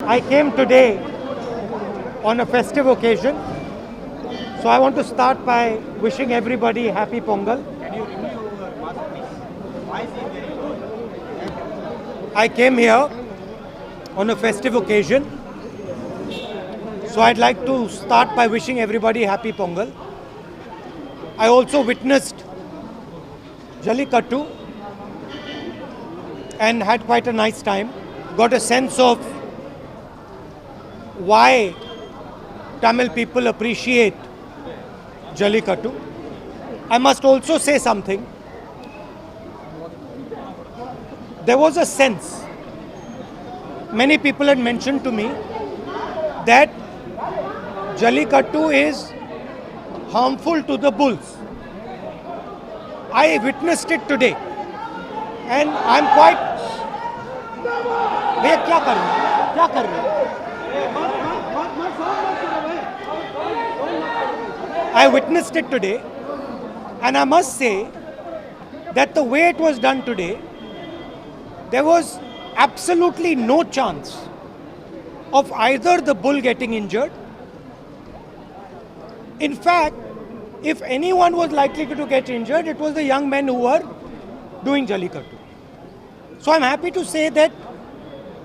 I came today on a festive occasion, so I want to start by wishing everybody happy Pongal. Can you remove your mask, please? Why is it very good? I came here on a festive occasion, so I'd like to start by wishing everybody happy Pongal. I also witnessed Jallikattu and had quite a nice time. Got a sense of why Tamil people appreciate Jallikattu. I must also say something. There was a sense, many people had mentioned to me that Jallikattu is harmful to the bulls. I witnessed it today and I'm quite... भैया क्या कर रहे हैं? क्या कर रहे हैं? I witnessed it today and I must say that the way it was done today, there was absolutely no chance of either the bull getting injured. In fact, if anyone was likely to get injured, it was the young men who were doing Jallikattu. So I'm happy to say that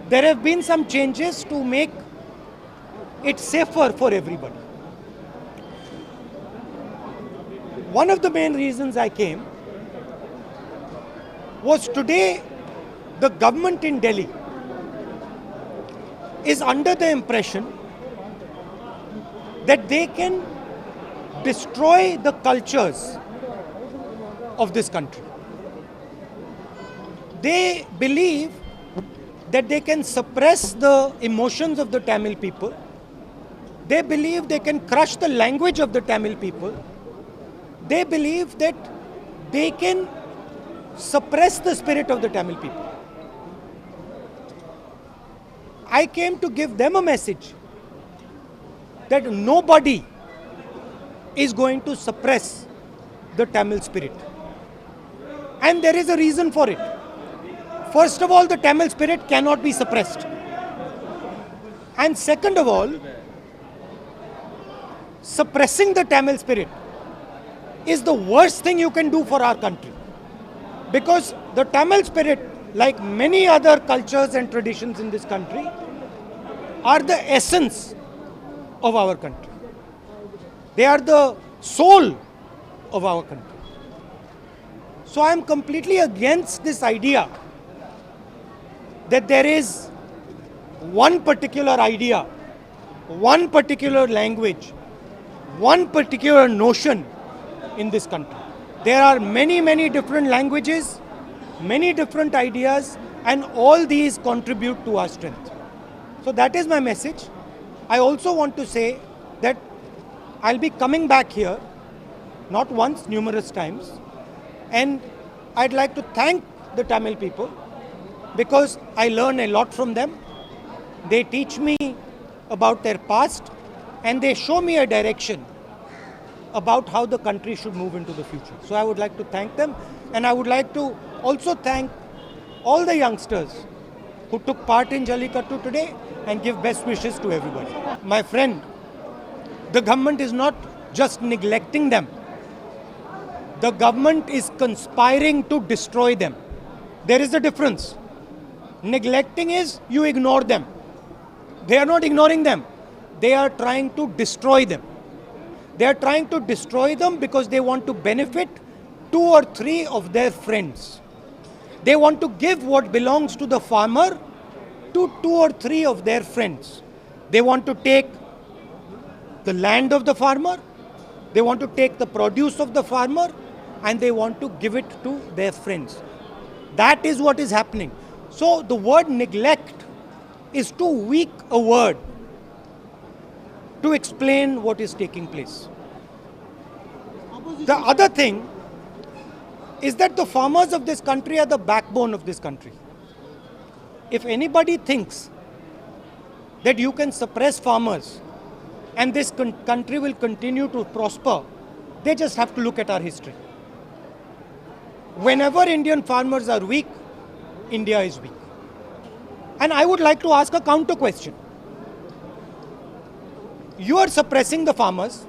there have been some changes to make it safer for everybody. One of the main reasons I came was today the government in Delhi is under the impression that they can destroy the cultures of this country. They believe that they can suppress the emotions of the Tamil people. They believe they can crush the language of the Tamil people. They believe that they can suppress the spirit of the Tamil people. I came to give them a message that nobody is going to suppress the Tamil spirit. And there is a reason for it. First of all, the Tamil spirit cannot be suppressed. And second of all, suppressing the Tamil spirit is the worst thing you can do for our country. Because the Tamil spirit, like many other cultures and traditions in this country, are the essence of our country. They are the soul of our country. So I am completely against this idea that there is one particular idea, one particular language, one particular notion in this country. There are many, many different languages, many different ideas, and all these contribute to our strength. So that is my message. I also want to say that I'll be coming back here, not once, numerous times, and I'd like to thank the Tamil people because I learn a lot from them. They teach me about their past and they show me a direction about how the country should move into the future. So I would like to thank them, and I would like to also thank all the youngsters who took part in Jallikattu today and give best wishes to everybody. My friend, the government is not just neglecting them. The government is conspiring to destroy them. There is a difference. Neglecting is you ignore them. They are not ignoring them. They are trying to destroy them. They are trying to destroy them because they want to benefit 2 or 3 of their friends. They want to give what belongs to the farmer to 2 or 3 of their friends. They want to take the land of the farmer, they want to take the produce of the farmer, and they want to give it to their friends. That is what is happening. So the word neglect is too weak a word to explain what is taking place. The other thing is that the farmers of this country are the backbone of this country. If anybody thinks that you can suppress farmers and this country will continue to prosper, they just have to look at our history. Whenever Indian farmers are weak, India is weak. And I would like to ask a counter question. you are suppressing the farmers,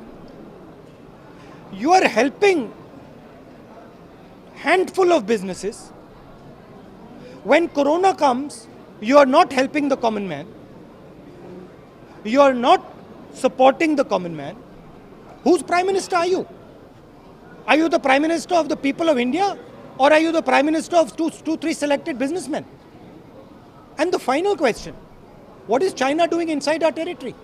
you are helping handful of businesses. When corona comes, you are not helping the common man. You are not supporting the common man. Whose prime minister are you? Are you the prime minister of the people of India, or are you the prime minister of two, three selected businessmen? And the final question, what is China doing inside our territory?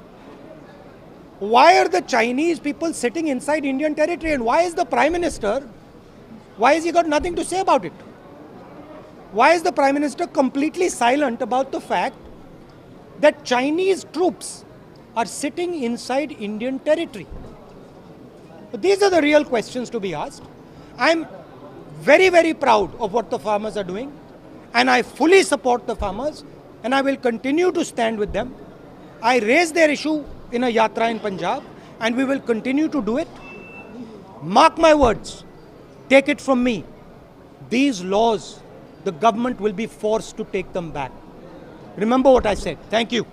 Why are the Chinese people sitting inside Indian territory, and why is the prime minister, why has he got nothing to say about it? Why is the prime minister completely silent about the fact that Chinese troops are sitting inside Indian territory? These are the real questions to be asked. I'm very, very proud of what the farmers are doing, and I fully support the farmers, and I will continue to stand with them. I raised their issue in a yatra in Punjab, and we will continue to do it. Mark my words, take it from me. These laws, the government will be forced to take them back. Remember what I said. Thank you.